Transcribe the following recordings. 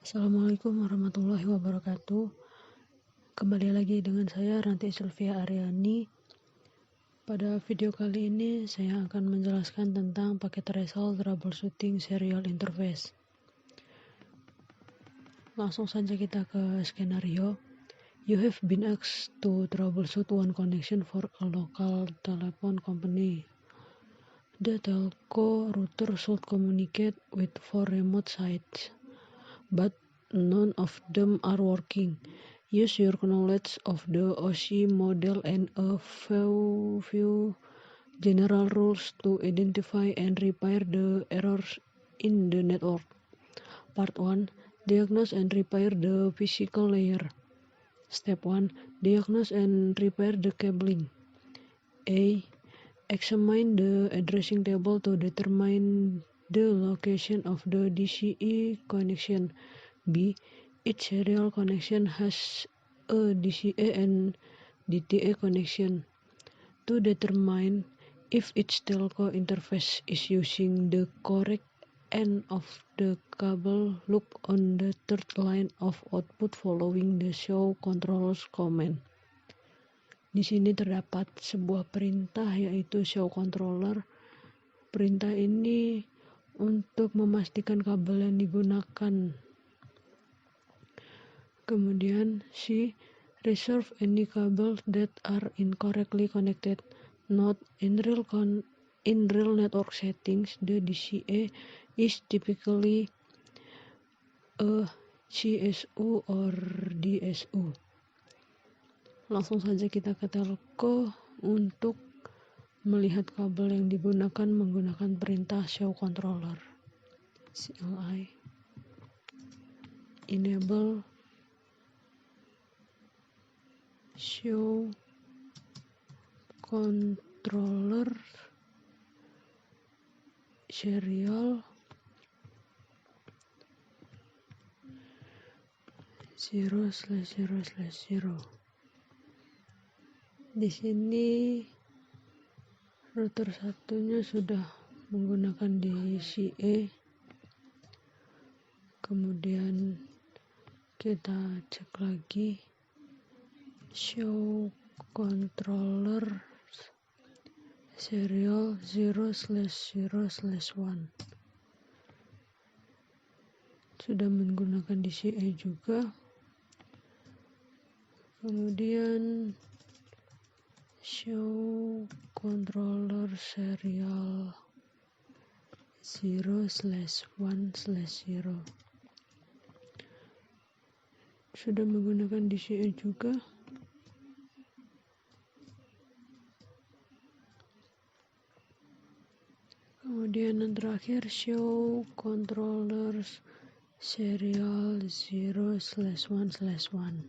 Assalamualaikum warahmatullahi wabarakatuh. Kembali lagi dengan saya Ranti Sylvia Aryani. Pada video kali ini saya akan menjelaskan tentang paket result troubleshooting serial interface. Langsung saja kita ke skenario. You have been asked to troubleshoot one connection for a local telephone company. The telco router should communicate with 4 remote sites, but none of them are working. Use your knowledge of the OSI model and a few general rules to identify and repair the errors in the network. Part 1. Diagnose and repair the physical layer. Step 1. Diagnose and repair the cabling. A. Examine the addressing table to determine the location of the DCE connection. B. Each serial connection has a DCA and DTA connection. To determine if each telco interface is using the correct end of the cable, look on the third line of output following the show controllers command. Di sini terdapat sebuah perintah yaitu show controller. Perintah ini untuk memastikan kabel yang digunakan. Kemudian C. Reserve any cables that are incorrectly connected. Note, in real network settings, the DCA is typically a CSU or DSU. Langsung saja kita ke telco untuk melihat kabel yang digunakan menggunakan perintah show controller. CLI enable show controller serial 0/0/0. Di sini router satunya sudah menggunakan DCA. Kemudian kita cek lagi show controller serial 0/0/1 sudah menggunakan DCA juga. Kemudian show controller serial 0/1/0 sudah menggunakan DCA juga. Kemudian yang terakhir show controllers serial 0/1/1.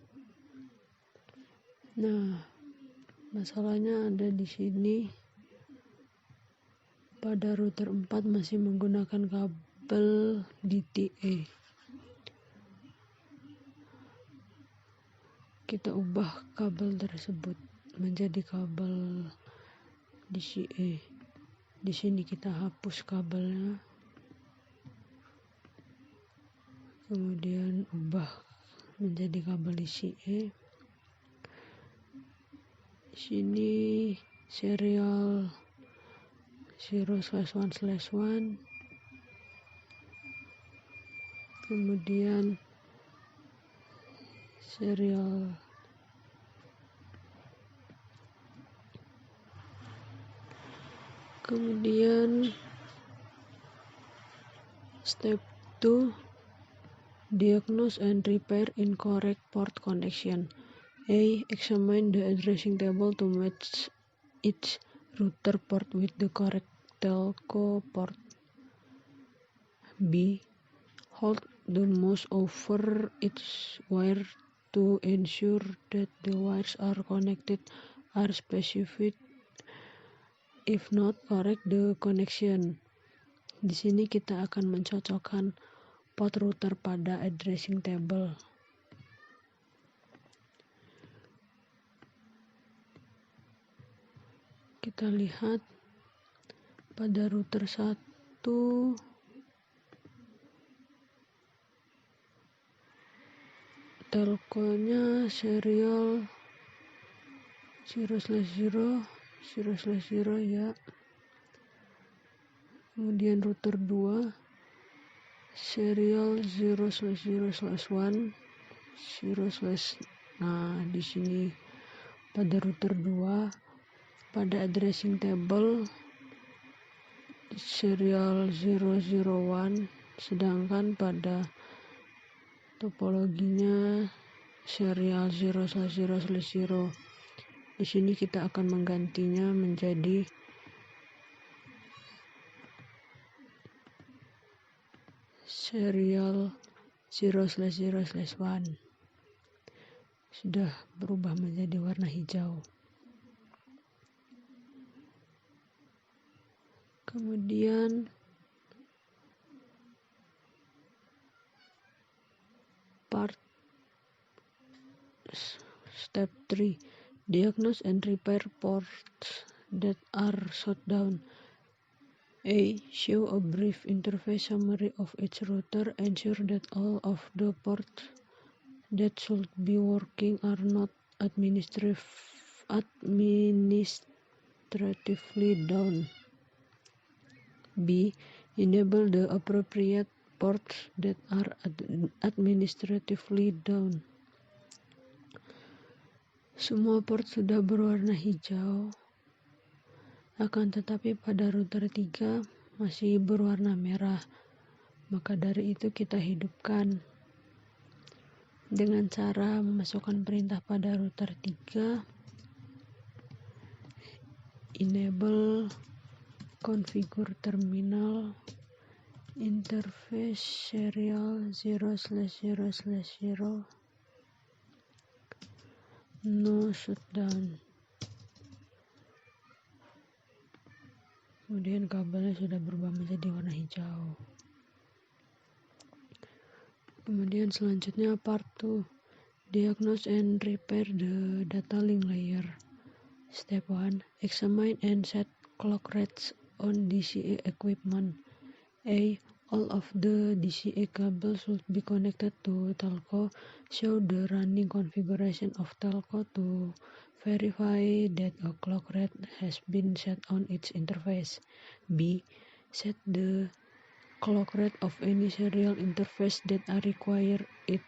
Nah, masalahnya ada di sini. Pada router 4 masih menggunakan kabel DTA. Kita ubah kabel tersebut menjadi kabel DCA. Di sini kita hapus kabelnya. Kemudian ubah menjadi kabel DCA. Sini serial 0/1/1. Kemudian serial step 2. Diagnose and repair incorrect port connection. A. Examine the addressing table to match each router port with the correct telco port. B. Hold the mouse over each wire to ensure that the wires are connected are specified. If not, correct the connection. Di sini kita akan mencocokkan port router pada addressing table. Kita lihat pada router 1 telkonya serial 0/0 ya. Kemudian router 2 serial 0/0/1 nah di sini pada router 2 pada addressing table serial 001, sedangkan pada topologinya serial 0/0/0. Di sini kita akan menggantinya menjadi serial 0/0/1. Sudah berubah menjadi warna hijau. Kemudian step 3, diagnose and repair ports that are shut down. A. Show a brief interface summary of each router. Ensure that all of the ports that should be working are not administratively down. B. Enable the appropriate ports that are administratively down. Semua port sudah berwarna hijau, akan tetapi pada router 3 masih berwarna merah. Maka dari itu kita hidupkan dengan cara memasukkan perintah pada router 3 enable configure terminal interface serial 0/0/0 no shutdown. Kemudian kabelnya sudah berubah menjadi warna hijau. Kemudian selanjutnya part 2, diagnose and repair the data link layer. Step 1, examine and set clock rates on DCA equipment. A. All of the DCA cables should be connected to telco. Show the running configuration of telco to verify that a clock rate has been set on its interface. B. Set the clock rate of any serial interface that require it.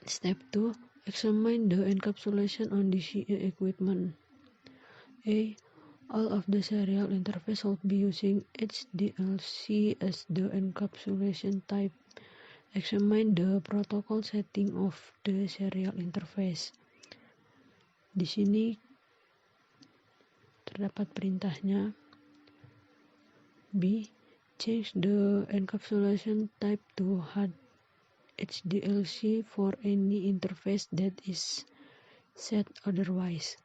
Step 2. Examine the encapsulation on DCA equipment. A. All of the serial interface should be using HDLC as the encapsulation type. Examine the protocol setting of the serial interface. Di sini terdapat perintahnya. B. Change the encapsulation type to HDLC for any interface that is set otherwise.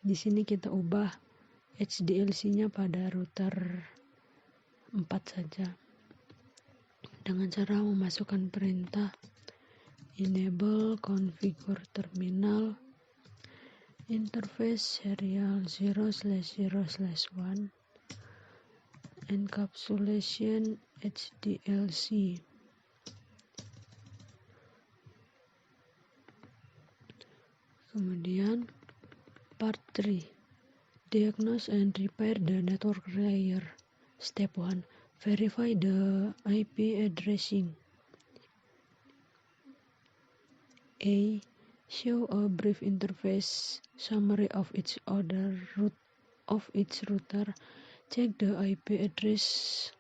Di sini kita ubah HDLC-nya pada router 4 saja dengan cara memasukkan perintah enable configure terminal interface serial 0/0/1 encapsulation HDLC. Kemudian part 3, diagnose and repair the network layer. Step 1, verify the IP addressing. A. Show a brief interface summary of each router. Check the IP address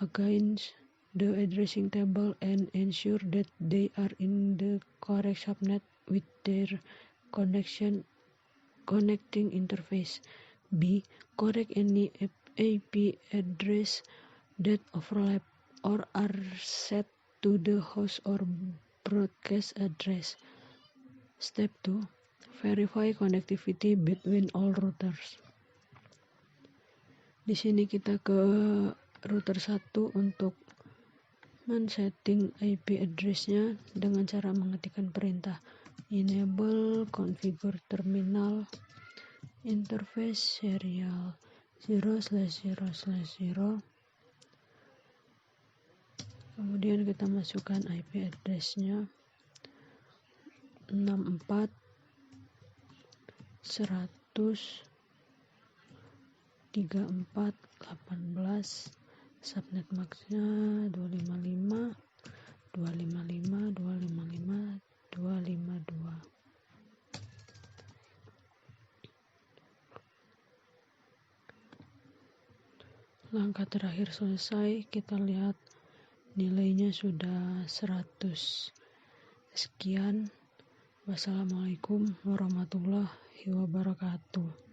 against the addressing table and ensure that they are in the correct subnet with their connecting interface. B. Correct any IP address that overlap or are set to the host or broadcast address. Step 2, verify connectivity between all routers. Di sini kita ke router 1 untuk men-setting IP address-nya dengan cara mengetikkan perintah enable configure terminal interface serial 0/0/0 Kemudian kita masukkan IP address-nya 64 100 34 18, subnet max-nya 255 255 255 252. Langkah terakhir selesai, kita lihat nilainya sudah 100. Sekian. Wassalamualaikum warahmatullahi wabarakatuh.